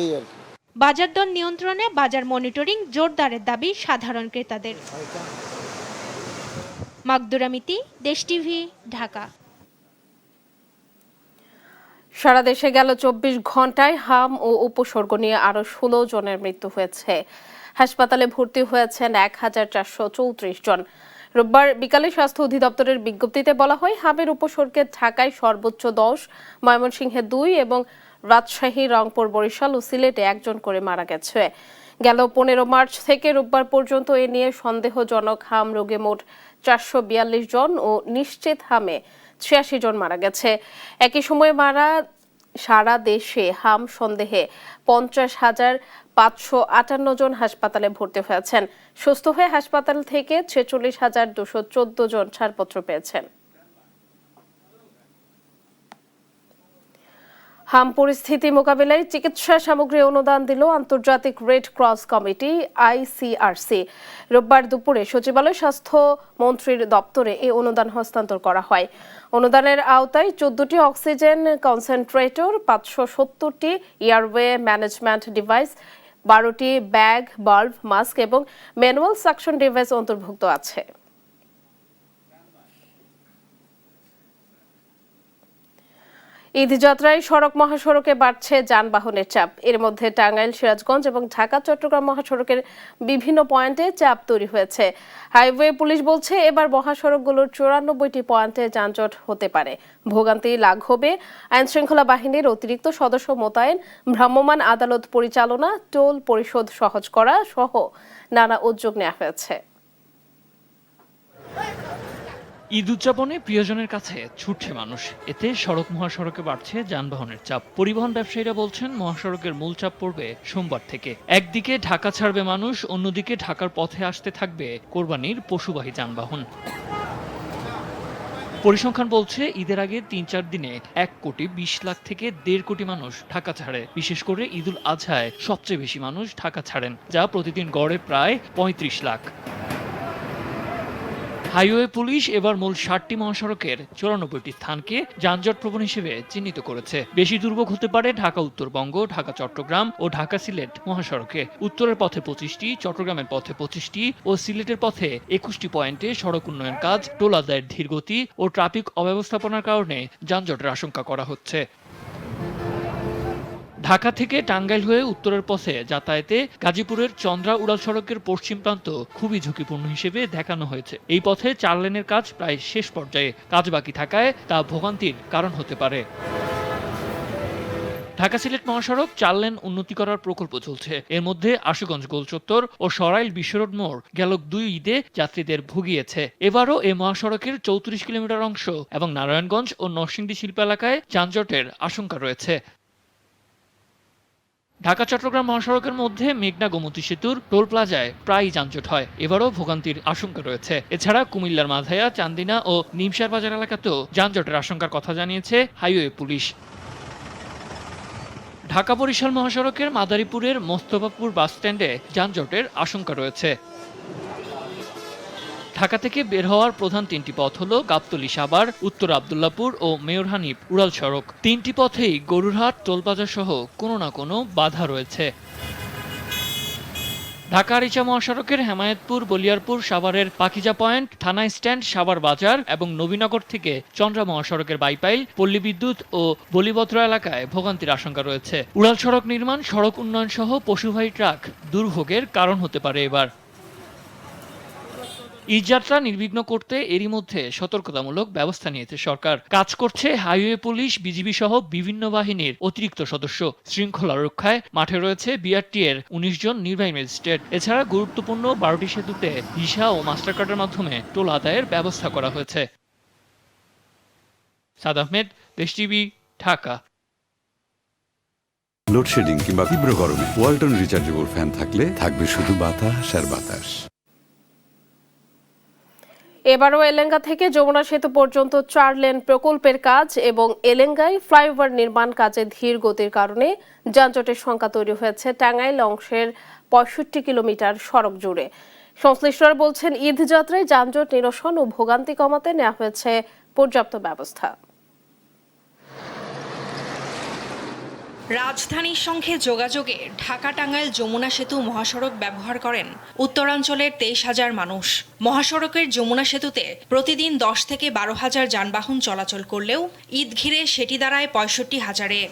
এই আর কি। বাজার দর নিয়ন্ত্রণে বাজার মনিটরিং জোরদারের দাবি সাধারণ ক্রেতাদের। মাকদুরা মিতি, দেশ টিভি, ঢাকা। সারা দেশে গেল 24 ঘন্টায় হাম ও উপসর্গ নিয়ে আরো 16 জনের মৃত্যু হয়েছে। হাসপাতালে ভর্তি হয়েছেন 1434 জন। রোববার বিকালে স্বাস্থ্য অধিদপ্তরের বিজ্ঞপ্তিতে বলা হয়, হামের উপসর্গে ঢাকায় সর্বোচ্চ 10, ময়মনসিংহে 2 এবং রাজশাহী, রংপুর, বরিশাল ও সিলেটে 1 জন করে মারা গেছে। গেল 15 মার্চ থেকে রোববার পর্যন্ত এ নিয়ে সন্দেহজনক হাম রোগে মোট 442 জন ও নিশ্চিত হামে 86 জন মারা গেছে। একই সময় সারা দেশে হাম সন্দেহে 50,558 জন হাসপাতালে ভর্তি হয়েছেন। সুস্থ হয়ে হাসপাতাল থেকে 46,214 জন ছাড়পত্র পেয়েছেন। হাম পরিস্থিতি মোকাবিলায় চিকিৎসা সামগ্রী অনুদান দিল আন্তর্জাতিক রেড ক্রস কমিটি ICRC। রোববার দুপুরে সচিবালয় স্বাস্থ্য মন্ত্রীর দপ্তরে এই অনুদান হস্তান্তর করা হয়। অনুদানের আওতায় 14টি অক্সিজেন কনসেন্ট্রেটর, 570টি এয়ারওয়ে ম্যানেজমেন্ট ডিভাইস, 12টি ব্যাগ, বাল্ব, মাস্ক এবং ম্যানুয়াল সাকশন ডিভাইস অন্তর্ভুক্ত আছে। ঈদযাত্রায় সড়ক মহাসড়কে বাড়ছে যানবাহনের চাপ। এর মধ্যে টাঙ্গাইল, সিরাজগঞ্জ এবং ঢাকা চট্টগ্রাম মহাসড়কের বিভিন্ন পয়েন্টে চাপ তৈরি হয়েছে। হাইওয়ে পুলিশ বলছে এবার মহাসড়কগুলোর 94টি পয়েন্টে যানজট হতে পারে। ভোগান্তি লাঘবে আইন শৃঙ্খলা বাহিনীর অতিরিক্ত সদস্য মোতায়েন, ভ্রাম্যমাণ আদালত পরিচালনা, টোল পরিশোধ সহজ করা সহ নানা উদ্যোগ নেওয়া হয়েছে। ঈদ উদযাপনে প্রিয়জনের কাছে ছুটছে মানুষ, এতে সড়ক মহাসড়কে বাড়ছে যানবাহনের চাপ। পরিবহন ব্যবসায়ীরা বলছেন মহাসড়কের মূল চাপ পড়বে সোমবার থেকে। একদিকে ঢাকা ছাড়বে মানুষ, অন্যদিকে ঢাকার পথে আসতে থাকবে কোরবানির পশুবাহী যানবাহন। পরিসংখ্যান বলছে ঈদের আগে 3-4 দিনে 1,20,00,000 থেকে 1.5 কোটি মানুষ ঢাকা ছাড়ে। বিশেষ করে ঈদুল আজহায় সবচেয়ে বেশি মানুষ ঢাকা ছাড়েন, যা প্রতিদিন গড়ে প্রায় 35 লাখ। হাইওয়ে পুলিশ এবার মূল 60টি মহাসড়কের 94টি স্থানকে যানজট প্রবণ হিসেবে চিহ্নিত করেছে। বেশি দুর্ভোগ হতে পারে ঢাকা উত্তরবঙ্গ, ঢাকা চট্টগ্রাম ও ঢাকা সিলেট মহাসড়কে। উত্তরের পথে 25টি, চট্টগ্রামের পথে 25টি ও সিলেটের পথে 21টি পয়েন্টে সড়ক উন্নয়ন কাজ, টোল আদায়ের ধীরগতি ও ট্রাফিক অব্যবস্থাপনার কারণে যানজটের আশঙ্কা করা হচ্ছে। ঢাকা থেকে টাঙ্গাইল হয়ে উত্তরের পথে যাতায়াতে গাজীপুরের চন্দ্রা উড়াল সড়কের পশ্চিম প্রান্ত খুবই ঝুঁকিপূর্ণ হিসেবে দেখানো হয়েছে। এই পথে 4 লেনের কাজ প্রায় শেষ পর্যায়ে, কাজ বাকি থাকায় তা ভোগান্তির কারণ হতে পারে। ঢাকা সিলেট মহাসড়ক 4 লেন উন্নতি করার প্রকল্প চলছে। এর মধ্যে আশুগঞ্জ গোল চত্বর ও সরাইল বিশ্বরোড মোড় গেল 2 ঈদে যাত্রীদের ভুগিয়েছে। এবারও এ মহাসড়কের 34 কিলোমিটার অংশ এবং নারায়ণগঞ্জ ও নরসিংদী শিল্প এলাকায় যানজটের আশঙ্কা রয়েছে। ঢাকা চট্টগ্রাম মহাসড়কের মধ্যে মেঘনা গোমতী সেতুর টোল প্লাজায় প্রায়ই যানজট হয়। এবারও ভোগান্তির আশঙ্কা রয়েছে। এছাড়া কুমিল্লার মাধায়া, চান্দিনা ও নিমশার বাজার এলাকাতেও যানজটের আশঙ্কার কথা জানিয়েছে হাইওয়ে পুলিশ। ঢাকা বরিশাল মহাসড়কের মাদারীপুরের মোস্তফাপুর বাসস্ট্যান্ডে যানজটের আশঙ্কা রয়েছে। ঢাকা থেকে বের হওয়ার প্রধান 3টি পথ হল গাবতলী সাভার, উত্তর আব্দুল্লাপুর ও মেয়র হানিফ উড়াল সড়ক। 3টি পথেই গরুরহাট, টোলবাজার সহ কোনো না কোনো বাধা রয়েছে। ঢাকা আরিচা মহাসড়কের হেমায়েতপুর, বলিয়ারপুর, সাভারের পাখিজা পয়েন্ট, থানা স্ট্যান্ড, সাভার বাজার এবং নবীনগর থেকে চন্দ্রা মহাসড়কের বাইপাইল, পল্লী বিদ্যুৎ ও বলিভদ্র এলাকায় ভোগান্তির আশঙ্কা রয়েছে। উড়াল সড়ক নির্মাণ, সড়ক উন্নয়ন সহ পশুবাহী ট্রাক দুর্ভোগের কারণ হতে পারে এবার। ঈদযাত্রা নির্বিঘ্ন করতে এরই মধ্যে সতর্কতামূলক ব্যবস্থা নিয়েছে সরকার। কাজ করছে হাইওয়ে পুলিশ, বিজিবি সহ বিভিন্ন বাহিনীর অতিরিক্ত সদস্য। শৃঙ্খলা রক্ষায় মাঠে রয়েছে বিআরটি এর 19 জন নির্বাহী ম্যাজিস্ট্রেট। এছাড়া গুরুত্বপূর্ণ 12টি সেতুতে ভিসা ও মাস্টার কার্ডের মাধ্যমে টোল আদায়ের ব্যবস্থা করা হয়েছে। সাদ আহমেদ, দেশ টিভি, ঢাকা। লোডশেডিং কিংবা তীব্র গরমে ওয়ালটন রিচার্জেবল ফ্যান থাকলে থাকবে শুধু বাতাস আর বাতাস। এবারও এলেঙ্গা থেকে যমুনা সেতু পর্যন্ত 4 লেন প্রকল্পের কাজ এবং এলেঙ্গায় ফ্লাইওভার নির্মাণ কাজে ধীর গতির কারণে যানজটের সংখ্যা তৈরি হয়েছে টাঙ্গাইল অংশের 65 কিলোমিটার সড়ক জুড়ে। সংশ্লিষ্টরা বলছেন, ঈদ যাত্রায় যানজট নিরসন ও ভোগান্তি কমাতে নেওয়া হয়েছে পর্যাপ্ত ব্যবস্থা। রাজধানীর সঙ্গে যোগাযোগে ঢাকা টাঙ্গাইল যমুনা সেতু মহাসড়ক ব্যবহার করেন উত্তরাঞ্চলের 23,000 মানুষ। মহাসড়কের যমুনা সেতুতে প্রতিদিন 10 থেকে 12,000 যানবাহন চলাচল করলেও ঈদ ঘিরে সেটি দাঁড়ায় 65,000-এ।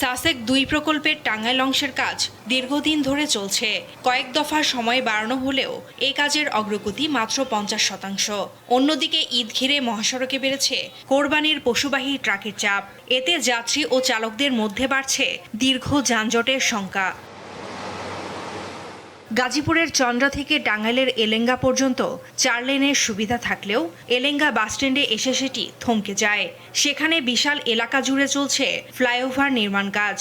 সাসেক 2 প্রকল্পের টাঙ্গাইল অংশের কাজ দীর্ঘদিন ধরে চলছে। কয়েক দফা সময় বাড়ানো হলেও এ কাজের অগ্রগতি মাত্র 50%। অন্যদিকে ঈদ ঘিরে মহাসড়কে বেড়েছে কোরবানির পশুবাহী ট্রাকের চাপ। এতে যাত্রী ও চালকদের মধ্যে বাড়ছে দীর্ঘ যানজটের শঙ্কা। গাজীপুরের চন্দ্রা থেকে টাঙ্গাইলের এলেঙ্গা পর্যন্ত 4 লেনের সুবিধা থাকলেও এলেঙ্গা বাসস্ট্যান্ডে এসে সেটি থমকে যায়। সেখানে বিশাল এলাকা জুড়ে চলছে ফ্লাইওভার নির্মাণ কাজ।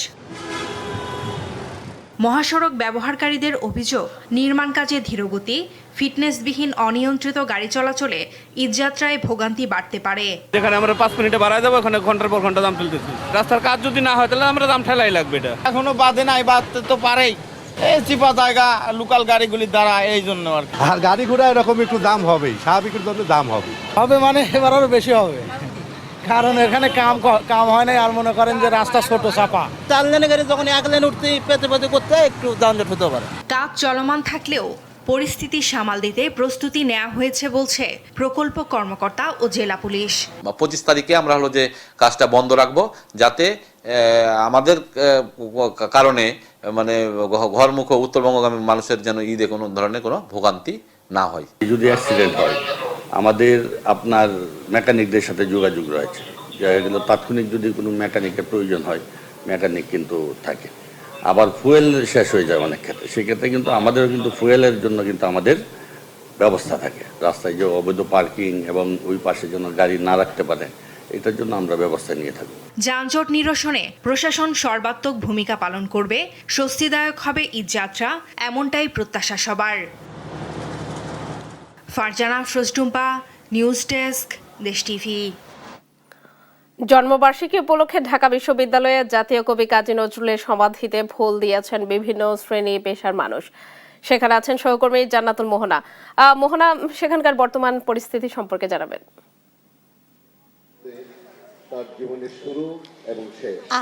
মহাসড়ক ব্যবহারকারীদের অভিযোগ, নির্মাণ কাজে ধীরগতি, ফিটনেসবিহীন অনিয়ন্ত্রিত গাড়ি চলাচলে ঈদযাত্রায় ভোগান্তি বাড়তে পারে। যেখানে আমরা 5 মিনিটে বাড়ায় যাবো, ওখানে ঘন্টার পর ঘন্টা দাম তুলতেছি। রাস্তার কাজ যদি না হয় তাহলে আমরা দাম ঠেলাই লাগবে। এটা এখনো বাদে নাই, বাদতে তো পারেই। এই চিপা জায়গা লোকাল গাড়িগুলির দ্বারা, এই জন্য আর কি। আর গাড়ি ঘোড়া এরকম একটু দাম হবেই, স্বাভাবিকের জন্য দাম হবে মানে এবার আরো বেশি হবে, কারণ এখানে কাম হয় না। আর মনে করেন যে রাস্তা ছোট চাপা, 4 লেনে গাড়ি যখন 1 লেন উঠতে পেতে করতে একটু যানজট হতে পারে। কাজ চলমান থাকলেও পরিস্থিতি সামাল দিতে প্রস্তুতি নেওয়া হয়েছে বলছে প্রকল্প কর্মকর্তা ও জেলা পুলিশ। 25 তারিখে আমরা হলো যে কাজটা বন্ধ রাখবো, যাতে আমাদের কারণে মানে ঘরমুখ উত্তরবঙ্গগামী মানুষের যেন ঈদে কোনো ধরনের কোনো ভোগান্তি না হয়। যদি অ্যাক্সিডেন্ট হয়, আমাদের আপনার মেকানিকদের সাথে যোগাযোগ রয়েছে। কিন্তু তাৎক্ষণিক যদি কোনো মেকানিকের প্রয়োজন হয়, মেকানিক কিন্তু থাকে। আবার ফুয়েল শেষ হয়ে যায় অনেক ক্ষেত্রে, সেক্ষেত্রে কিন্তু আমাদেরও কিন্তু ফুয়েলের জন্য কিন্তু আমাদের ব্যবস্থা থাকে। রাস্তায় যে অবৈধ পার্কিং এবং ওই পাশে যেন গাড়ি না রাখতে পারে, এটার জন্য আমরা ব্যবস্থা নিয়ে থাকি। যানজট নিরসনে প্রশাসন সর্বাত্মক ভূমিকা পালন করবে, স্বস্তিদায়ক হবে ঈদযাত্রা, এমনটাই প্রত্যাশা সবার। ফারজানা আফরোজ-টুম্পা, নিউজ ডেস্ক, দেশ টিভি। জন্মবার্ষিকী উপলক্ষে ঢাকা বিশ্ববিদ্যালয়ে জাতীয় কবি কাজী নজরুলের সমাধিতে ফুল দিয়েছেন বিভিন্ন শ্রেণী পেশার মানুষ। সেখানে আছেন সহকর্মী জান্নাতুল মোহনা। মোহনা, সেখানকার বর্তমান পরিস্থিতি সম্পর্কে জানাবেন।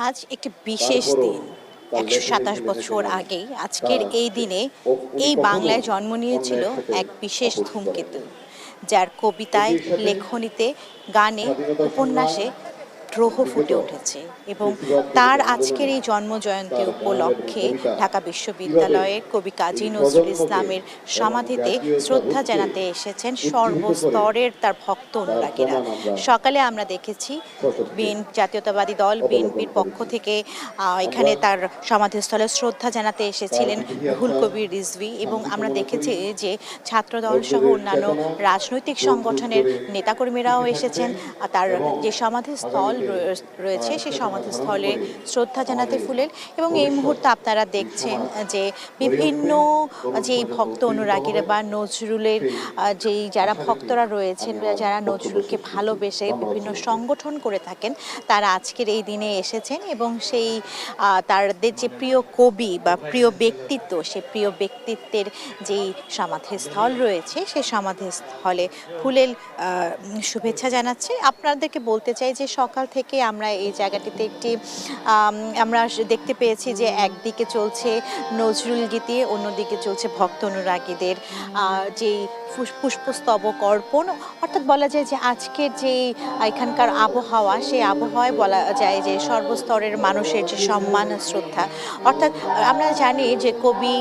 আজ একটি বিশেষ দিন। 127 বছর আগে আজকের এই দিনে এই বাংলায় জন্ম নিয়েছিল এক বিশেষ ধূমকেতু, যার কবিতায়, লেখনীতে, গানে, উপন্যাসে বিদ্রোহ ফুটে উঠেছে এবং তার আজকের এই জন্মজয়ন্তী উপলক্ষে ঢাকা বিশ্ববিদ্যালয়ের কবি কাজী নজরুল ইসলামের সমাধিতে শ্রদ্ধা জানাতে এসেছেন সর্বস্তরের তার ভক্ত অনুরাগীরা। সকালে আমরা দেখেছি জাতীয়তাবাদী দল বিএনপির পক্ষ থেকে এখানে তার সমাধিস্থলে শ্রদ্ধা জানাতে এসেছিলেন রুহুল কবির রিজভী, এবং আমরা দেখেছি যে ছাত্রদল সহ অন্যান্য রাজনৈতিক সংগঠনের নেতাকর্মীরাও এসেছেন তার যে সমাধিস্থল রয়েছে সেই সমাধিস্থলে শ্রদ্ধা জানাতে ফুলেল। এবং এই মুহূর্তে আপনারা দেখছেন যে বিভিন্ন যেই ভক্ত অনুরাগীরা বা নজরুলের যেই যারা ভক্তরা রয়েছেন, যারা নজরুলকে ভালোবেসে বিভিন্ন সংগঠন করে থাকেন, তারা আজকের এই দিনে এসেছেন এবং সেই তাদের যে প্রিয় কবি বা প্রিয় ব্যক্তিত্ব, সেই প্রিয় ব্যক্তিত্বের যেই সমাধিস্থল রয়েছে সেই সমাধিস্থলে ফুলেল শুভেচ্ছা জানাচ্ছে। আপনাদেরকে বলতে চাই যে সকাল থেকে আমরা এই জায়গাটিতে একটি আমরা দেখতে পেয়েছি যে একদিকে চলছে নজরুল গীতি, অন্যদিকে চলছে ভক্ত অনুরাগীদের যেই পুষ্পস্তবক অর্পণ। অর্থাৎ বলা যায় যে আজকের যে এখানকার আবহাওয়া, সেই আবহাওয়ায় বলা যায় যে সর্বস্তরের মানুষের যে সম্মান শ্রদ্ধা। অর্থাৎ আমরা জানি যে কবি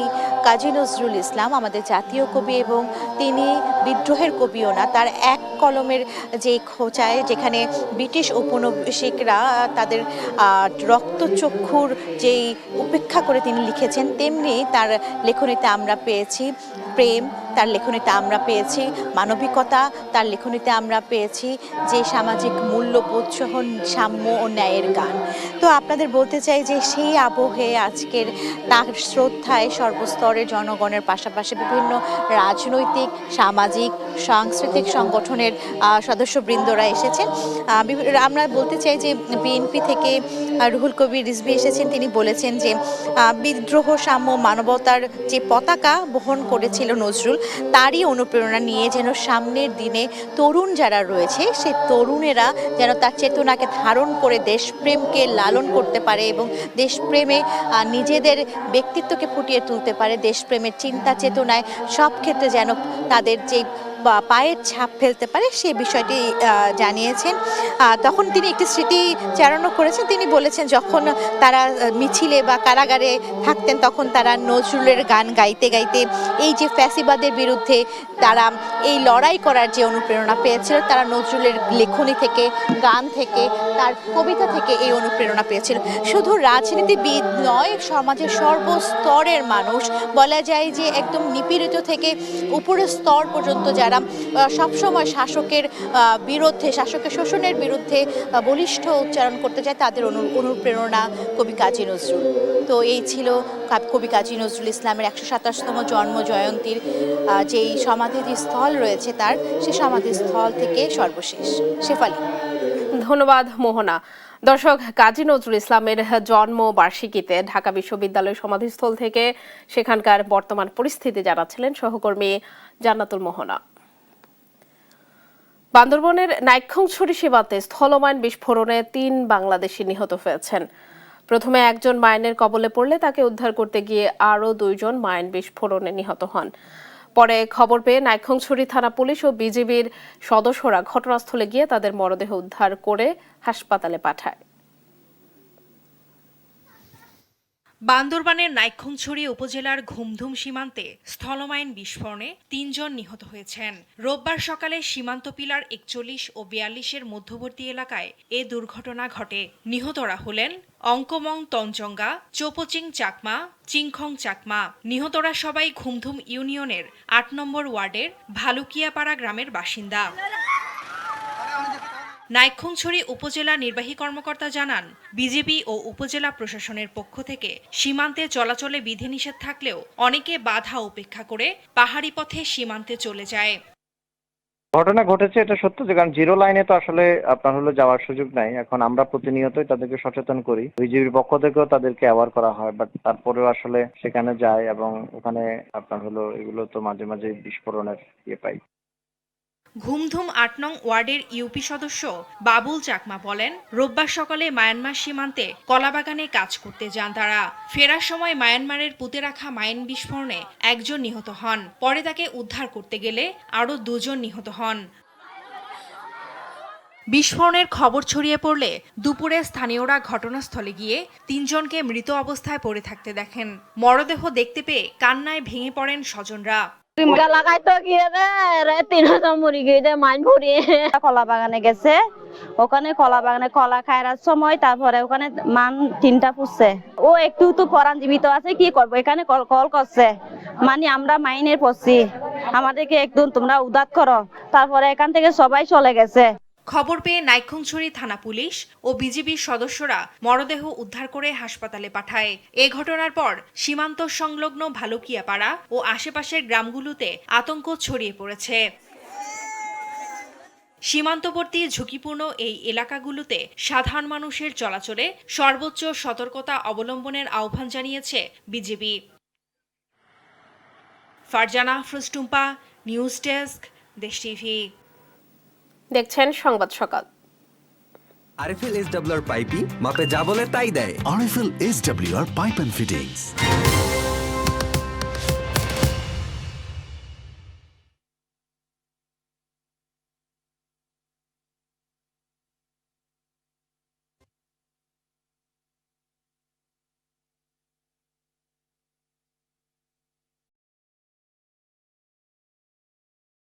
কাজী নজরুল ইসলাম আমাদের জাতীয় কবি এবং তিনি বিদ্রোহের কবিও না, তার এক কলমের যে খোঁচায় যেখানে ব্রিটিশ ঔপনিবেশিকরা তাদের রক্তচক্ষুর যেই উপেক্ষা করে তিনি লিখেছেন, তেমনি তার লেখনীতে আমরা পেয়েছি প্রেম, তার লেখনীতে আমরা পেয়েছি মানবিকতা, তার লেখনীতে আমরা পেয়েছি যে সামাজিক মূল্যবোধ সহ সাম্য ও ন্যায়ের গান। তো আপনাদের বলতে চাই যে সেই আবহে আজকের তার শ্রদ্ধায় সর্বস্তরের জনগণের পাশাপাশি বিভিন্ন রাজনৈতিক, সামাজিক, সাংস্কৃতিক সংগঠনের সদস্যবৃন্দরা এসেছেন। আমরা বলতে চাই যে বিএনপি থেকে রুহুল কবির রিজভী এসেছেন। তিনি বলেছেন যে বিদ্রোহ, সাম্য, মানবতার যে পতাকা বহন করেছিল নজরুল, তারই অনুপ্রেরণা নিয়ে যেন সামনের দিনে তরুণ যারা রয়েছে সেই তরুণেরা যেন তার চেতনাকে ধারণ করে দেশপ্রেমকে লালন করতে পারে এবং দেশপ্রেমে নিজেদের ব্যক্তিত্বকে ফুটিয়ে তুলতে পারে, দেশপ্রেমের চিন্তা চেতনায় সব ক্ষেত্রে যেন তাদের যে পায়ের ছাপ ফেলতে পারে সেই বিষয়টি জানিয়েছেন। তখন তিনি একটি স্মৃতিচারণও করেছেন। তিনি বলেছেন যখন তারা মিছিলে বা কারাগারে থাকতেন তখন তারা নজরুলের গান গাইতে গাইতে এই যে ফ্যাসিবাদের বিরুদ্ধে তারা এই লড়াই করার যে অনুপ্রেরণা পেয়েছিল, তারা নজরুলের লেখনী থেকে, গান থেকে, তার কবিতা থেকে এই অনুপ্রেরণা পেয়েছিল। শুধু রাজনীতিবিদ নয়, সমাজের সর্বস্তরের মানুষ, বলা যায় যে একদম নিপীড়িত থেকে উপরের স্তর পর্যন্ত যারা সবসময় শাসকের বিরুদ্ধে, শাসকের শোষণের বিরুদ্ধে বলিষ্ঠ উচ্চারণ করতে চায়, তাদের অনুপ্রেরণা কবি কাজী নজরুল। তো এই ছিল কবি কাজী নজরুল ইসলামের 127তম জন্ম জয়ন্তীর যেই সমাধিস্থল রয়েছে তার, সেই সমাধিস্থল থেকে সর্বশেষ। শেফালি। ধন্যবাদ মোহনা। দর্শক, কাজী নজরুল ইসলামের জন্ম বার্ষিকীতে ঢাকা বিশ্ববিদ্যালয় সমাধিস্থল থেকে সেখানকার বর্তমান পরিস্থিতি জানাচ্ছিলেন সহকর্মী জান্নাতুল মোহনা। বান্দরবনের নাইক্ষ্যংছড়ি সীমান্তে স্থলমাইন বিস্ফোরণে 3 বাংলাদেশি নিহত হয়েছেন। প্রথমে একজন মাইনের কবলে পড়লে তাকে উদ্ধার করতে গিয়ে আরও 2 জন মাইন বিস্ফোরণে নিহত হন। পরে খবর পেয়ে নাইক্ষ্যংছড়ি থানা পুলিশ ও বিজিবির সদস্যরা ঘটনাস্থলে গিয়ে তাদের মরদেহ উদ্ধার করে হাসপাতালে পাঠায়। বান্দরবানের নাইক্ষ্যংছড়ি উপজেলার ঘুমধুম সীমান্তে স্থলমাইন বিস্ফোরণে 3 জন নিহত হয়েছেন। রোববার সকালে সীমান্ত পিলার 41 ও 42-এর মধ্যবর্তী এলাকায় এ দুর্ঘটনা ঘটে। নিহতরা হলেন অঙ্কমং তঞ্চঙ্গা, চোপচিং চাকমা, চিংখং চাকমা। নিহতরা সবাই ঘুমধুম ইউনিয়নের 8 নম্বর ওয়ার্ডের ভালুকিয়াপাড়া গ্রামের বাসিন্দা। নাইক্ষ্যংছড়ি উপজেলা নির্বাহী কর্মকর্তা জানান, বিজিবি ও উপজেলা প্রশাসনের পক্ষ থেকে সীমান্তে চলাচলে বিধিনিষেধ থাকলেও অনেকে বাধা উপেক্ষা করে পাহাড়ি পথে সীমান্তে চলে যায়। ঘটনা ঘটেছে এটা সত্য, যে কারণ জিরো লাইনে তো আসলে আপনার হলো যাওয়ার সুযোগ নাই। এখন আমরা প্রতিনিয়তই তাদেরকে সচেতন করি, বিজিবির পক্ষ থেকেও তাদেরকে অ্যাওয়ার করা হয়, বাট তারপরেও আসলে সেখানে যায় এবং ওখানে আপনার হলো এগুলো তো মাঝে মাঝে বিস্ফোরণের পাই। ঘুমধুম 8 নং ওয়ার্ডের ইউপি সদস্য বাবুল চাকমা বলেন, রোববার সকালে মায়ানমার সীমান্তে কলাবাগানে কাজ করতে যান তারা। ফেরার সময় মায়ানমারের পুঁতে রাখা মাইন বিস্ফোরণে 1 জন নিহত হন। পরে তাকে উদ্ধার করতে গেলে আরও 2 জন নিহত হন। বিস্ফোরণের খবর ছড়িয়ে পড়লে দুপুরে স্থানীয়রা ঘটনাস্থলে গিয়ে 3 জনকে মৃত অবস্থায় পড়ে থাকতে দেখেন। মরদেহ দেখতে পেয়ে কান্নায় ভেঙে পড়েন স্বজনরা। কলা বাগানে গেছে, ওখানে কলা বাগানে কলা খাইরার সময় তারপরে ওখানে মান 3টা পুষছে, ও একটু তো পরাণ জীবিত আছে, কি করবো, এখানে কল করছে, মানে আমরা মাইনের পড়ছি, আমাদেরকে একটু তোমরা উদ্ধার করো। তারপরে এখান থেকে সবাই চলে গেছে। খবর পেয়ে নাইক্ষ্যংছড়ি থানা পুলিশ ও বিজিবির সদস্যরা মরদেহ উদ্ধার করে হাসপাতালে পাঠায়। এ ঘটনার পর সীমান্ত সংলগ্ন ভালুকিয়াপাড়া ও আশেপাশের গ্রামগুলোতে আতঙ্ক ছড়িয়ে পড়েছে। সীমান্তবর্তী ঝুঁকিপূর্ণ এই এলাকাগুলোতে সাধারণ মানুষের চলাচলে সর্বোচ্চ সতর্কতা অবলম্বনের আহ্বান জানিয়েছে BGB. Farzana Afroz Tumpa, news desk, দেশ টিভি। দেখছেন সংবাদ সকাল। আরএফএল SWR পাইপই মাপে যা বলে তাই দেয়। RFL SWR pipe and fittings.